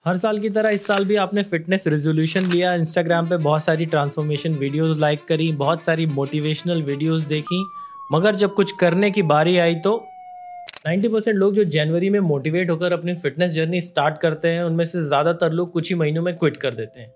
हर साल की तरह इस साल भी आपने फिटनेस रेजोल्यूशन लिया, इंस्टाग्राम पे बहुत सारी ट्रांसफॉर्मेशन वीडियोस लाइक करी, बहुत सारी मोटिवेशनल वीडियोस देखी, मगर जब कुछ करने की बारी आई तो 90% लोग जो जनवरी में मोटिवेट होकर अपनी फिटनेस जर्नी स्टार्ट करते हैं, उनमें से ज़्यादातर लोग कुछ ही महीनों में क्विट कर देते हैं।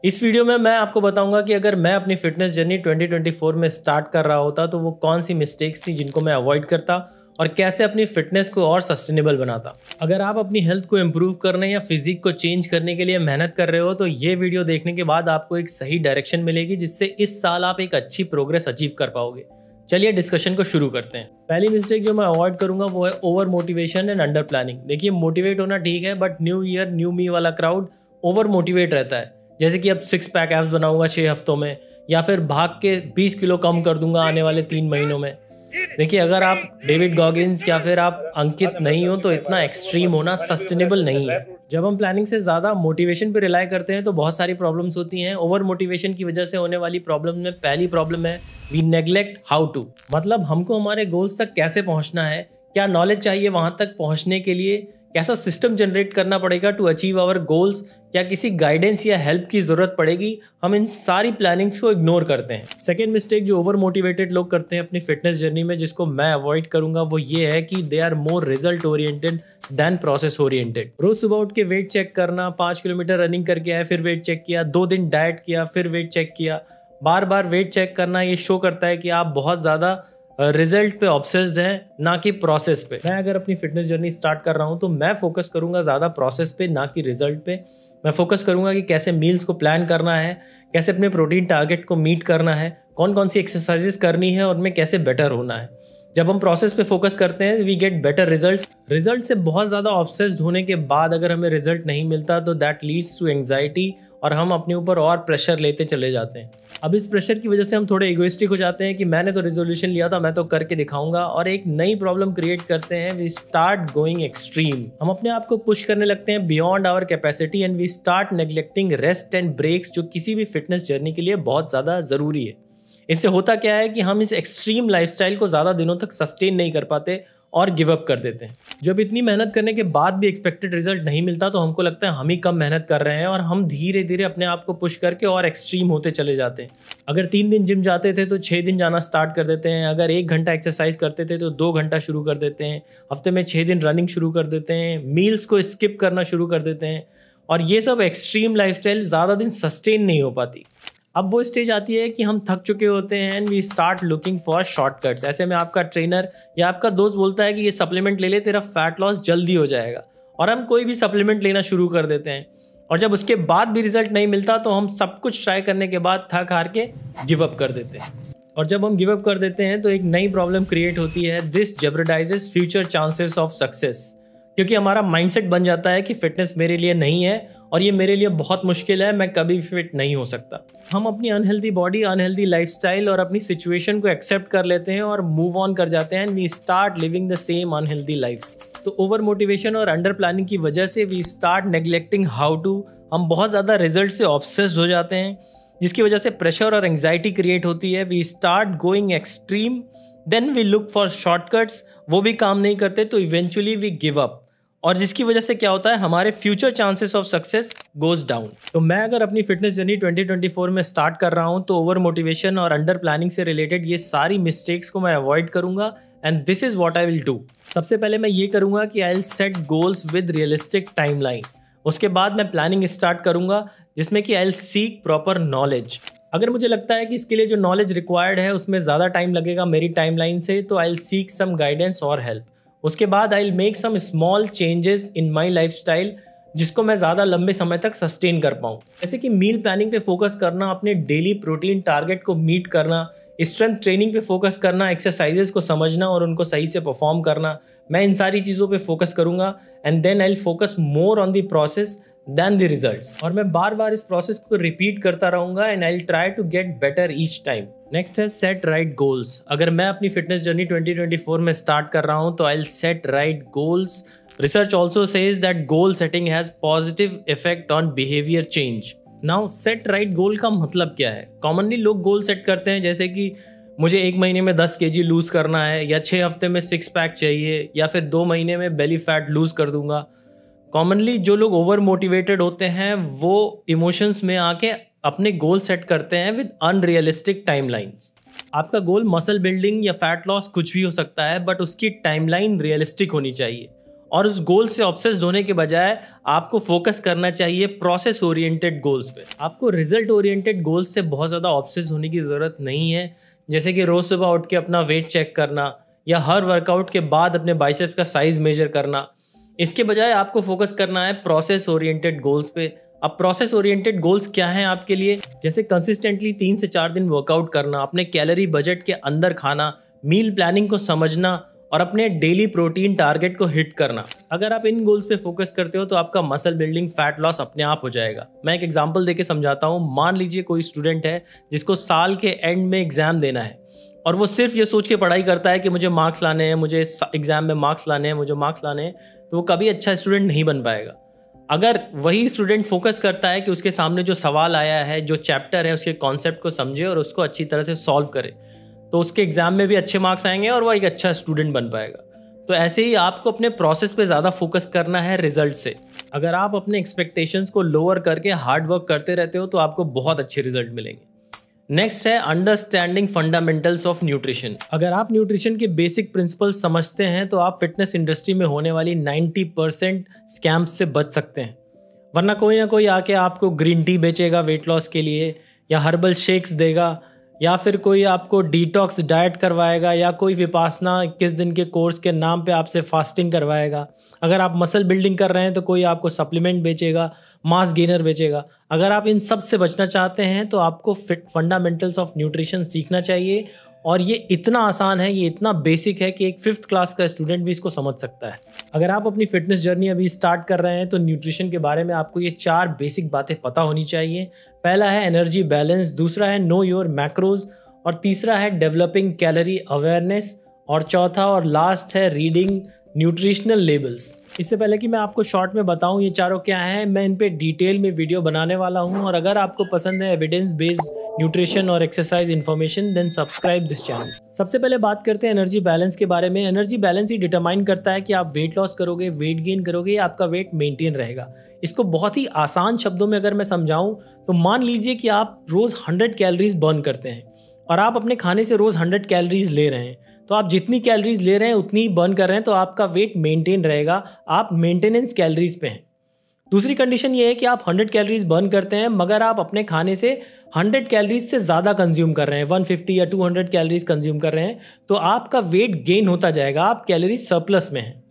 इस वीडियो में मैं आपको बताऊंगा कि अगर मैं अपनी फिटनेस जर्नी 2024 में स्टार्ट कर रहा होता तो वो कौन सी मिस्टेक्स थी जिनको मैं अवॉइड करता और कैसे अपनी फिटनेस को और सस्टेनेबल बनाता। अगर आप अपनी हेल्थ को इम्प्रूव करने या फिजिक को चेंज करने के लिए मेहनत कर रहे हो तो ये वीडियो देखने के बाद आपको एक सही डायरेक्शन मिलेगी जिससे इस साल आप एक अच्छी प्रोग्रेस अचीव कर पाओगे। चलिए डिस्कशन को शुरू करते हैं। पहली मिस्टेक जो मैं अवॉइड करूंगा वो है over motivation and under planning. देखिए, मोटिवेट होना ठीक है, बट न्यू ईयर न्यू मी वाला क्राउड ओवर मोटिवेट रहता है। जैसे कि अब 6 पैक एब्स बनाऊंगा 6 हफ्तों में, या फिर भाग के 20 किलो कम कर दूंगा आने वाले 3 महीनों में। देखिए, अगर आप डेविड गॉगिन्स या फिर आप अंकित नहीं हो तो इतना एक्सट्रीम होना सस्टेनेबल नहीं है। जब हम प्लानिंग से ज़्यादा मोटिवेशन पे रिलाई करते हैं तो बहुत सारी प्रॉब्लम्स होती हैं। ओवर मोटिवेशन की वजह से होने वाली प्रॉब्लम में पहली प्रॉब्लम है वी नेग्लेक्ट हाउ टू। मतलब हमको हमारे गोल्स तक कैसे पहुंचना है, क्या नॉलेज चाहिए वहां तक पहुंचने के लिए, कैसा सिस्टम जनरेट करना पड़ेगा टू अचीव आवर गोल्स, क्या किसी गाइडेंस या हेल्प की जरूरत पड़ेगी, हम इन सारी प्लानिंग्स को इग्नोर करते हैं। सेकेंड मिस्टेक जो ओवर मोटिवेटेड लोग करते हैं अपनी फिटनेस जर्नी में, जिसको मैं अवॉइड करूंगा, वो ये है कि they are more result oriented than process oriented. रोज सुबह उठ के वेट चेक करना, 5 किलोमीटर रनिंग करके आए फिर वेट चेक किया, 2 दिन डाइट किया फिर वेट चेक किया, बार बार वेट चेक करना, ये शो करता है कि आप बहुत ज़्यादा रिजल्ट पे ऑब्सेस्ड हैं, ना कि प्रोसेस पे। मैं अगर अपनी फिटनेस जर्नी स्टार्ट कर रहा हूँ तो मैं फोकस करूंगा ज़्यादा प्रोसेस पे, ना कि रिजल्ट पे। मैं फोकस करूंगा कि कैसे मील्स को प्लान करना है, कैसे अपने प्रोटीन टारगेट को मीट करना है, कौन कौन सी एक्सरसाइजेस करनी है और उनमें कैसे बेटर होना है। जब हम प्रोसेस पे फोकस करते हैं we get better results. Result से बहुत ज़्यादा ऑब्सेस्ड होने के बाद अगर हमें रिजल्ट नहीं मिलता तो दैट लीड्स टू एंग्जाइटी और हम अपने ऊपर और प्रेशर लेते चले जाते हैं। अब इस प्रेशर की वजह से हम थोड़े इगोइस्टिक हो जाते हैं कि मैंने तो रेजोल्यूशन लिया था, मैं तो करके दिखाऊंगा, और एक नई प्रॉब्लम क्रिएट करते हैं। We start going extreme. हम अपने आप को पुश करने लगते हैं beyond our capacity and we start neglecting rest and breaks, जो किसी भी फिटनेस जर्नी के लिए बहुत ज़्यादा ज़रूरी है। इससे होता क्या है कि हम इस एक्सट्रीम लाइफस्टाइल को ज़्यादा दिनों तक सस्टेन नहीं कर पाते और गिव अप कर देते हैं। जब इतनी मेहनत करने के बाद भी एक्सपेक्टेड रिजल्ट नहीं मिलता तो हमको लगता है हम ही कम मेहनत कर रहे हैं और हम धीरे धीरे अपने आप को पुश करके और एक्सट्रीम होते चले जाते हैं। अगर 3 दिन जिम जाते थे तो 6 दिन जाना स्टार्ट कर देते हैं। अगर 1 घंटा एक्सरसाइज करते थे तो 2 घंटा शुरू कर देते हैं। हफ्ते में 6 दिन रनिंग शुरू कर देते हैं। मील्स को स्किप करना शुरू कर देते हैं। और ये सब एक्सट्रीम लाइफस्टाइल ज़्यादा दिन सस्टेन नहीं हो पाती। अब वो स्टेज आती है कि हम थक चुके होते हैं and we start looking for shortcuts. ऐसे में आपका ट्रेनर या आपका दोस्त बोलता है कि ये सप्लीमेंट ले ले, तेरा फैट लॉस जल्दी हो जाएगा, और हम कोई भी सप्लीमेंट लेना शुरू कर देते हैं। और जब उसके बाद भी रिजल्ट नहीं मिलता तो हम सब कुछ ट्राई करने के बाद थक हार के गिव अप कर देते हैं। और जब हम गिव अप कर देते हैं तो एक नई प्रॉब्लम क्रिएट होती है। This jeopardizes future chances of success, क्योंकि हमारा माइंडसेट बन जाता है कि फिटनेस मेरे लिए नहीं है और ये मेरे लिए बहुत मुश्किल है, मैं कभी फिट नहीं हो सकता। हम अपनी अनहेल्दी बॉडी, अनहेल्दी लाइफस्टाइल और अपनी सिचुएशन को एक्सेप्ट कर लेते हैं और मूव ऑन कर जाते हैं। We start living the same unhealthy life. तो ओवर मोटिवेशन और अंडर प्लानिंग की वजह से we start neglecting how to. हम बहुत ज़्यादा रिजल्ट से ऑब्सेस्ड हो जाते हैं, जिसकी वजह से प्रेशर और एंग्जाइटी क्रिएट होती है। We start going extreme, then we look for shortcuts, वो भी काम नहीं करते तो इवेंचुअली वी गिव अप, और जिसकी वजह से क्या होता है, हमारे future chances of success goes down. तो मैं अगर अपनी फिटनेस जर्नी 2024 में स्टार्ट कर रहा हूं तो ओवर मोटिवेशन और अंडर प्लानिंग से रिलेटेड ये सारी मिस्टेक्स को मैं अवॉइड करूंगा and this is what I will do. सबसे पहले मैं ये करूंगा कि I will set goals with realistic timeline. उसके बाद मैं प्लानिंग स्टार्ट करूंगा जिसमें कि आई विल सीक प्रॉपर नॉलेज। अगर मुझे लगता है कि इसके लिए जो नॉलेज रिक्वायर्ड है उसमें ज़्यादा टाइम लगेगा मेरी टाइमलाइन से, तो I will seek some guidance और हेल्प। उसके बाद I will make some small changes in my lifestyle जिसको मैं ज़्यादा लंबे समय तक सस्टेन कर पाऊँ। जैसे कि मील प्लानिंग पे फोकस करना, अपने डेली प्रोटीन टारगेट को मीट करना, स्ट्रेंथ ट्रेनिंग पे फोकस करना, एक्सरसाइजेस को समझना और उनको सही से परफॉर्म करना। मैं इन सारी चीज़ों पे फोकस करूँगा and then I will focus more on the process then the results. और मैं बार बार इस प्रोसेस को रिपीट करता रहूँगा and I will try to get better each time. Next है सेट राइट गोल्स। अगर मैं अपनी फिटनेस जर्नी 2024 में स्टार्ट कर रहा हूँ तो I will set right goals. Research also says that goal setting has positive effect on behaviour change. Now set right goal का मतलब क्या है? कॉमनली लोग गोल सेट करते हैं जैसे कि मुझे 1 महीने में 10 kg लूज करना है, या 6 हफ्ते में 6 पैक चाहिए, या फिर 2 महीने में बेली फैट लूज कर दूंगा। कॉमनली जो लोग ओवर मोटिवेटेड होते हैं वो इमोशंस में आके अपने गोल सेट करते हैं विद अनरियलिस्टिक टाइमलाइंस। आपका गोल मसल बिल्डिंग या फैट लॉस कुछ भी हो सकता है, बट उसकी टाइमलाइन रियलिस्टिक होनी चाहिए। और उस गोल से ऑब्सेस्ड होने के बजाय आपको फोकस करना चाहिए प्रोसेस ओरिएंटेड गोल्स पे। आपको रिजल्ट ओरिएंटेड गोल्स से बहुत ज़्यादा ऑब्सेस्ड होने की ज़रूरत नहीं है, जैसे कि रोज़ सुबह उठ के अपना वेट चेक करना या हर वर्कआउट के बाद अपने बाइसेप्स का साइज़ मेजर करना। इसके बजाय आपको फोकस करना है प्रोसेस ओरिएंटेड गोल्स पे। अब प्रोसेस ओरिएंटेड गोल्स क्या हैं आपके लिए? जैसे कंसिस्टेंटली 3 से 4 दिन वर्कआउट करना, अपने कैलोरी बजट के अंदर खाना, मील प्लानिंग को समझना और अपने डेली प्रोटीन टारगेट को हिट करना। अगर आप इन गोल्स पे फोकस करते हो तो आपका मसल बिल्डिंग, फैट लॉस अपने आप हो जाएगा। मैं एक एग्जांपल देके समझाता हूँ। मान लीजिए कोई स्टूडेंट है जिसको साल के एंड में एग्जाम देना है और वो सिर्फ ये सोच के पढ़ाई करता है कि मुझे मार्क्स लाने हैं, मुझे एग्जाम में मार्क्स लाने हैं, मुझे मार्क्स लाने हैं, तो वो कभी अच्छा स्टूडेंट नहीं बन पाएगा। अगर वही स्टूडेंट फोकस करता है कि उसके सामने जो सवाल आया है, जो चैप्टर है, उसके कॉन्सेप्ट को समझे और उसको अच्छी तरह से सॉल्व करे, तो उसके एग्जाम में भी अच्छे मार्क्स आएंगे और वो एक अच्छा स्टूडेंट बन पाएगा। तो ऐसे ही आपको अपने प्रोसेस पे ज़्यादा फोकस करना है रिजल्ट से। अगर आप अपने एक्सपेक्टेशंस को लोअर करके हार्ड वर्क करते रहते हो तो आपको बहुत अच्छे रिजल्ट मिलेंगे। नेक्स्ट है अंडरस्टैंडिंग फंडामेंटल्स ऑफ न्यूट्रिशन। अगर आप न्यूट्रिशन के बेसिक प्रिंसिपल्स समझते हैं तो आप फिटनेस इंडस्ट्री में होने वाली 90% स्कैम्स से बच सकते हैं। वरना कोई ना कोई आके आपको ग्रीन टी बेचेगा वेट लॉस के लिए, या हर्बल शेक्स देगा, या फिर कोई आपको डिटॉक्स डाइट करवाएगा, या कोई विपासना 21 दिन के कोर्स के नाम पे आपसे फास्टिंग करवाएगा। अगर आप मसल बिल्डिंग कर रहे हैं तो कोई आपको सप्लीमेंट बेचेगा, मास गेनर बेचेगा। अगर आप इन सब से बचना चाहते हैं तो आपको फंडामेंटल्स ऑफ न्यूट्रिशन सीखना चाहिए। और ये इतना आसान है, ये इतना बेसिक है कि एक 5th क्लास का स्टूडेंट भी इसको समझ सकता है। अगर आप अपनी फिटनेस जर्नी अभी स्टार्ट कर रहे हैं तो न्यूट्रिशन के बारे में आपको ये 4 बेसिक बातें पता होनी चाहिए। पहला है एनर्जी बैलेंस, दूसरा है नो योर मैक्रोज, और तीसरा है डेवलपिंग कैलोरी अवेयरनेस, और चौथा और लास्ट है रीडिंग न्यूट्रिशनल लेबल्स। इससे पहले कि मैं आपको शॉर्ट में बताऊं ये चारों क्या हैं, मैं इन पे डिटेल में वीडियो बनाने वाला हूं। और अगर आपको पसंद है एविडेंस बेस्ड न्यूट्रिशन और exercise information, then subscribe this channel. सबसे पहले बात करते हैं एनर्जी बैलेंस के बारे में। एनर्जी बैलेंस ही डिटरमाइन करता है कि आप वेट लॉस करोगे, वेट गेन करोगे, या आपका वेट मेंटेन रहेगा। इसको बहुत ही आसान शब्दों में अगर मैं समझाऊं तो मान लीजिए कि आप रोज 100 कैलोरीज बर्न करते हैं और आप अपने खाने से रोज 100 कैलोरीज ले रहे हैं, तो आप जितनी कैलोरीज ले रहे हैं उतनी ही बर्न कर रहे हैं, तो आपका वेट मेंटेन रहेगा। आप मेंटेनेंस कैलोरीज पे हैं। दूसरी कंडीशन ये है कि आप 100 कैलोरीज बर्न करते हैं मगर आप अपने खाने से 100 कैलोरीज से ज़्यादा कंज्यूम कर रहे हैं, 150 या 200 कैलोरीज कंज्यूम कर रहे हैं, तो आपका वेट गेन होता जाएगा, आप कैलोरी सरप्लस में हैं।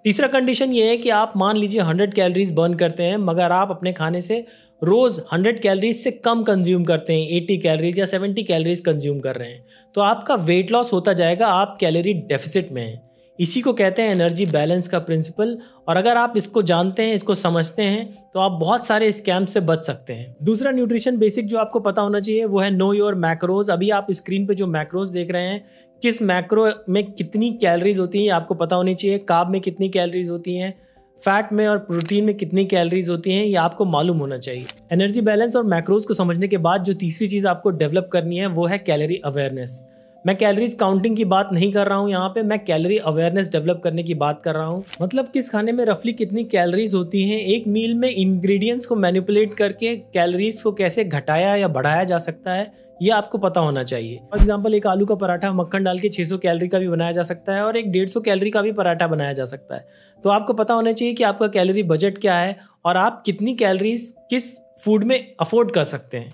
तीसरा कंडीशन ये है कि आप मान लीजिए 100 कैलोरीज बर्न करते हैं मगर आप अपने खाने से रोज़ 100 कैलोरीज से कम कंज्यूम करते हैं, 80 कैलोरीज या 70 कैलोरीज कंज्यूम कर रहे हैं, तो आपका वेट लॉस होता जाएगा, आप कैलोरी डेफिसिट में हैं। इसी को कहते हैं एनर्जी बैलेंस का प्रिंसिपल। और अगर आप इसको जानते हैं, इसको समझते हैं, तो आप बहुत सारे स्कैम से बच सकते हैं। दूसरा न्यूट्रिशन बेसिक जो आपको पता होना चाहिए वो है नो योर मैक्रोज। अभी आप स्क्रीन पे जो मैक्रोज देख रहे हैं, किस मैक्रो में कितनी कैलोरीज होती हैं आपको पता होनी चाहिए। कार्ब में कितनी कैलोरीज होती हैं, फैट में और प्रोटीन में कितनी कैलोरीज होती हैं, ये आपको मालूम होना चाहिए। एनर्जी बैलेंस और मैक्रोज को समझने के बाद जो तीसरी चीज़ आपको डेवलप करनी है वो है कैलोरी अवेयरनेस। मैं कैलोरीज काउंटिंग की बात नहीं कर रहा हूँ यहाँ पे, मैं कैलोरी अवेयरनेस डेवलप करने की बात कर रहा हूँ। मतलब किस खाने में रफली कितनी कैलोरीज होती हैं, एक मील में इंग्रेडिएंट्स को मैनिपुलेट करके कैलोरीज को कैसे घटाया या बढ़ाया जा सकता है, ये आपको पता होना चाहिए। फॉर एग्जांपल एक आलू का पराठा मक्खन डाल के 600 कैलोरी का भी बनाया जा सकता है और एक 150 कैलोरी का भी पराठा बनाया जा सकता है। तो आपको पता होना चाहिए कि आपका कैलोरी बजट क्या है और आप कितनी कैलोरीज किस फूड में अफोर्ड कर सकते हैं।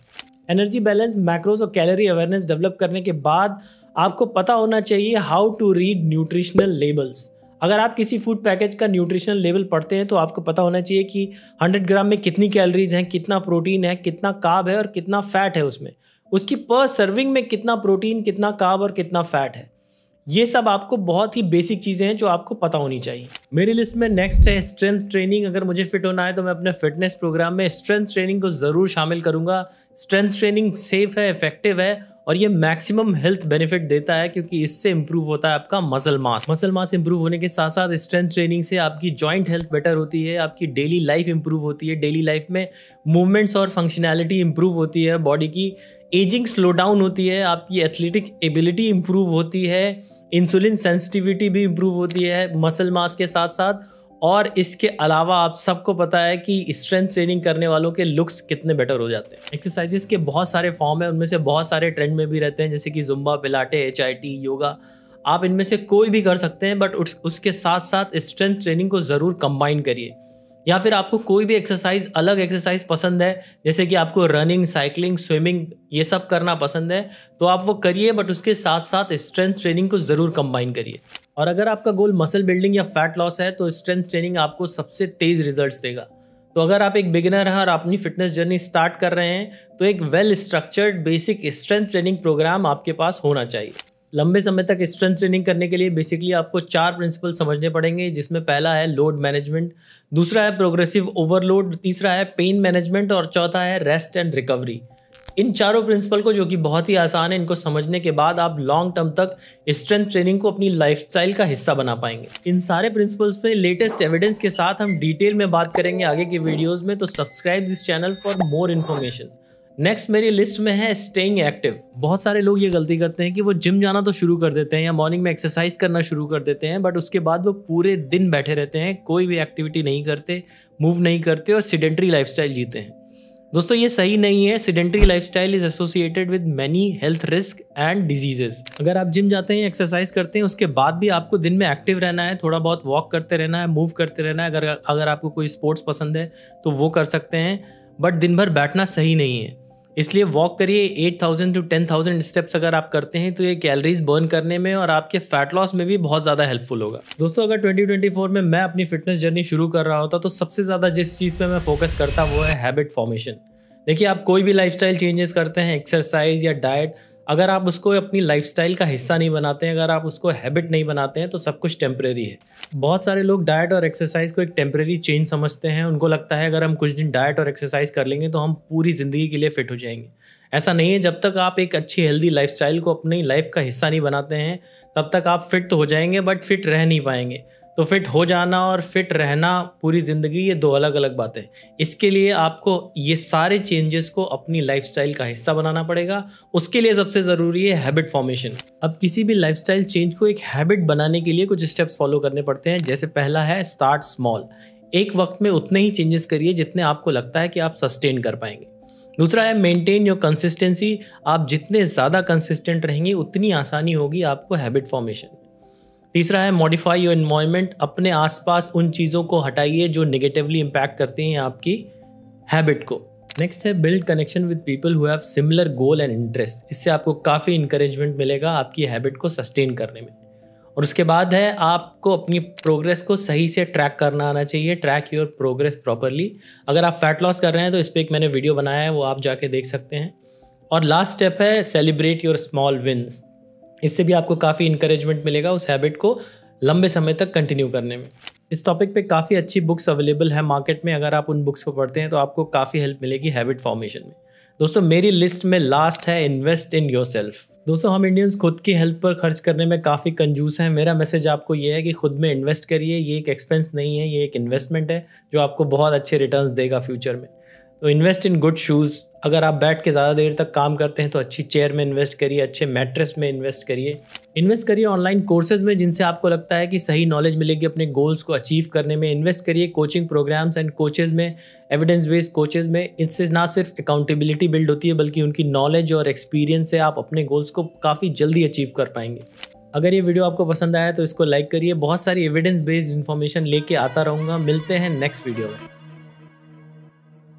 एनर्जी बैलेंस, मैक्रोज और कैलोरी अवेयरनेस डेवलप करने के बाद आपको पता होना चाहिए how to read nutritional labels. अगर आप किसी फूड पैकेज का न्यूट्रिशनल लेवल पढ़ते हैं तो आपको पता होना चाहिए कि 100 ग्राम में कितनी कैलोरीज हैं, कितना प्रोटीन है, कितना कार्ब है और कितना फैट है उसमें, उसकी पर सर्विंग में कितना प्रोटीन, कितना कार्ब और कितना फैट है। ये सब आपको बहुत ही बेसिक चीज़ें हैं जो आपको पता होनी चाहिए। मेरी लिस्ट में नेक्स्ट है स्ट्रेंथ ट्रेनिंग। अगर मुझे फिट होना है तो मैं अपने फिटनेस प्रोग्राम में स्ट्रेंथ ट्रेनिंग को ज़रूर शामिल करूंगा। स्ट्रेंथ ट्रेनिंग सेफ है, इफेक्टिव है और ये मैक्सिमम हेल्थ बेनिफिट देता है क्योंकि इससे इंप्रूव होता है आपका muscle mass. Muscle mass improve होने के साथ साथ स्ट्रेंथ ट्रेनिंग से आपकी जॉइंट हेल्थ बेटर होती है, आपकी डेली लाइफ इंप्रूव होती है, डेली लाइफ में मूवमेंट्स और फंक्शनैलिटी इंप्रूव होती है, बॉडी की एजिंग स्लो डाउन होती है, आपकी एथलेटिक एबिलिटी इंप्रूव होती है, इंसुलिन सेंसिटिविटी भी इंप्रूव होती है मसल मास के साथ साथ, और इसके अलावा आप सबको पता है कि स्ट्रेंथ ट्रेनिंग करने वालों के लुक्स कितने बेटर हो जाते हैं। एक्सरसाइजेस के बहुत सारे फॉर्म है, उनमें से बहुत सारे ट्रेंड में भी रहते हैं, जैसे कि जुम्बा, पिलाटे, HIIT, योगा। आप इनमें से कोई भी कर सकते हैं, बट उसके साथ साथ स्ट्रेंथ ट्रेनिंग को ज़रूर कंबाइन करिए। या फिर आपको कोई भी एक्सरसाइज, अलग एक्सरसाइज पसंद है, जैसे कि आपको रनिंग, साइकिलिंग, स्विमिंग ये सब करना पसंद है, तो आप वो करिए, बट उसके साथ साथ स्ट्रेंथ ट्रेनिंग को ज़रूर कंबाइन करिए। और अगर आपका गोल मसल बिल्डिंग या फैट लॉस है तो स्ट्रेंथ ट्रेनिंग आपको सबसे तेज़ रिजल्ट्स देगा। तो अगर आप एक बिगिनर हैं और अपनी फिटनेस जर्नी स्टार्ट कर रहे हैं तो एक well structured basic strength training program आपके पास होना चाहिए। लंबे समय तक स्ट्रेंथ ट्रेनिंग करने के लिए बेसिकली आपको 4 प्रिंसिपल समझने पड़ेंगे, जिसमें पहला है लोड मैनेजमेंट, दूसरा है प्रोग्रेसिव ओवरलोड, तीसरा है पेन मैनेजमेंट और चौथा है रेस्ट एंड रिकवरी। इन चारों प्रिंसिपल को, जो कि बहुत ही आसान है, इनको समझने के बाद आप लॉन्ग टर्म तक स्ट्रेंथ ट्रेनिंग को अपनी लाइफस्टाइल का हिस्सा बना पाएंगे। इन सारे प्रिंसिपल्स पे लेटेस्ट एविडेंस के साथ हम डिटेल में बात करेंगे आगे के वीडियोस में, तो subscribe this channel for more information. Next मेरी लिस्ट में है स्टेइंग एक्टिव। बहुत सारे लोग ये गलती करते हैं कि वो जिम जाना तो शुरू कर देते हैं या मॉर्निंग में एक्सरसाइज करना शुरू कर देते हैं, बट उसके बाद वो पूरे दिन बैठे रहते हैं, कोई भी एक्टिविटी नहीं करते, मूव नहीं करते और सिडेंट्री लाइफस्टाइल जीते हैं। दोस्तों ये सही नहीं है। Sedentary lifestyle is associated with many health risk and diseases. अगर आप जिम जाते हैं, एक्सरसाइज करते हैं, उसके बाद भी आपको दिन में एक्टिव रहना है, थोड़ा बहुत वॉक करते रहना है, मूव करते रहना है। अगर आपको कोई स्पोर्ट्स पसंद है तो वो कर सकते हैं, बट दिन भर बैठना सही नहीं है। इसलिए वॉक करिए। 8,000 to 10,000 स्टेप्स अगर आप करते हैं तो ये कैलोरीज बर्न करने में और आपके फैट लॉस में भी बहुत ज़्यादा हेल्पफुल होगा। दोस्तों अगर 2024 में मैं अपनी फिटनेस जर्नी शुरू कर रहा होता तो सबसे ज़्यादा जिस चीज़ पे मैं फोकस करता वो है हैबिट फॉर्मेशन। देखिए, आप कोई भी लाइफस्टाइल चेंजेस करते हैं, एक्सरसाइज या डाइट, अगर आप उसको अपनी लाइफस्टाइल का हिस्सा नहीं बनाते हैं, अगर आप उसको हैबिट नहीं बनाते हैं तो सब कुछ टेम्परेरी है। बहुत सारे लोग डाइट और एक्सरसाइज को एक टेम्परेरी चेंज समझते हैं। उनको लगता है अगर हम कुछ दिन डाइट और एक्सरसाइज कर लेंगे तो हम पूरी ज़िंदगी के लिए फिट हो जाएंगे। ऐसा नहीं है। जब तक आप एक अच्छी हेल्दी लाइफस्टाइल को अपनी लाइफ का हिस्सा नहीं बनाते हैं तब तक आप फिट तो हो जाएंगे, बट फिट रह नहीं पाएंगे। तो फिट हो जाना और फिट रहना पूरी ज़िंदगी, ये दो अलग अलग बातें। इसके लिए आपको ये सारे चेंजेस को अपनी लाइफस्टाइल का हिस्सा बनाना पड़ेगा। उसके लिए सबसे ज़रूरी है हैबिट फॉर्मेशन। अब किसी भी लाइफस्टाइल चेंज को एक हैबिट बनाने के लिए कुछ स्टेप्स फॉलो करने पड़ते हैं। जैसे पहला है स्टार्ट स्मॉल। एक वक्त में उतने ही चेंजेस करिए जितने आपको लगता है कि आप सस्टेन कर पाएंगे। दूसरा है मेंटेन योर कंसिस्टेंसी। आप जितने ज़्यादा कंसिस्टेंट रहेंगे उतनी आसानी होगी आपको हैबिट फॉर्मेशन में। तीसरा है मॉडिफाई योर एनवायरनमेंट। अपने आसपास उन चीज़ों को हटाइए जो नेगेटिवली इम्पैक्ट करती हैं आपकी हैबिट को। नेक्स्ट है build connection with people who have similar goal and interest. इससे आपको काफ़ी इंकरेजमेंट मिलेगा आपकी हैबिट को सस्टेन करने में। और उसके बाद है आपको अपनी प्रोग्रेस को सही से ट्रैक करना आना चाहिए। Track your progress properly. अगर आप फैट लॉस कर रहे हैं तो इस पर एक मैंने वीडियो बनाया है, वो आप जाके देख सकते हैं। और लास्ट स्टेप है सेलिब्रेट योर स्मॉल विन्स। इससे भी आपको काफ़ी इंकरेजमेंट मिलेगा उस हैबिट को लंबे समय तक कंटिन्यू करने में। इस टॉपिक पे काफ़ी अच्छी बुक्स अवेलेबल है मार्केट में। अगर आप उन बुक्स को पढ़ते हैं तो आपको काफ़ी हेल्प मिलेगी हैबिट फॉर्मेशन में। दोस्तों मेरी लिस्ट में लास्ट है इन्वेस्ट इन योरसेल्फ। दोस्तों हम इंडियंस खुद की हेल्थ पर खर्च करने में काफ़ी कंजूस हैं। मेरा मैसेज आपको ये है कि खुद में इन्वेस्ट करिए। ये एक एक्सपेंस नहीं है, ये एक इन्वेस्टमेंट है जो आपको बहुत अच्छे रिटर्न्स देगा फ्यूचर में। तो इन्वेस्ट इन गुड शूज़। अगर आप बैठ के ज़्यादा देर तक काम करते हैं तो अच्छी चेयर में इन्वेस्ट करिए, अच्छे मैट्रेस में इन्वेस्ट करिए। इन्वेस्ट करिए ऑनलाइन कोर्सेज में जिनसे आपको लगता है कि सही नॉलेज मिलेगी अपने गोल्स को अचीव करने में। इन्वेस्ट करिए कोचिंग प्रोग्राम्स एंड कोचेज़ में, एविडेंस बेस्ड कोचेज़ में। इससे ना सिर्फ अकाउंटेबिलिटी बिल्ड होती है बल्कि उनकी नॉलेज और एक्सपीरियंस से आप अपने गोल्स को काफ़ी जल्दी अचीव कर पाएंगे। अगर ये वीडियो आपको पसंद आया तो इसको लाइक करिए। बहुत सारी एविडेंस बेस्ड इन्फॉर्मेशन लेके आता रहूँगा। मिलते हैं नेक्स्ट वीडियो में।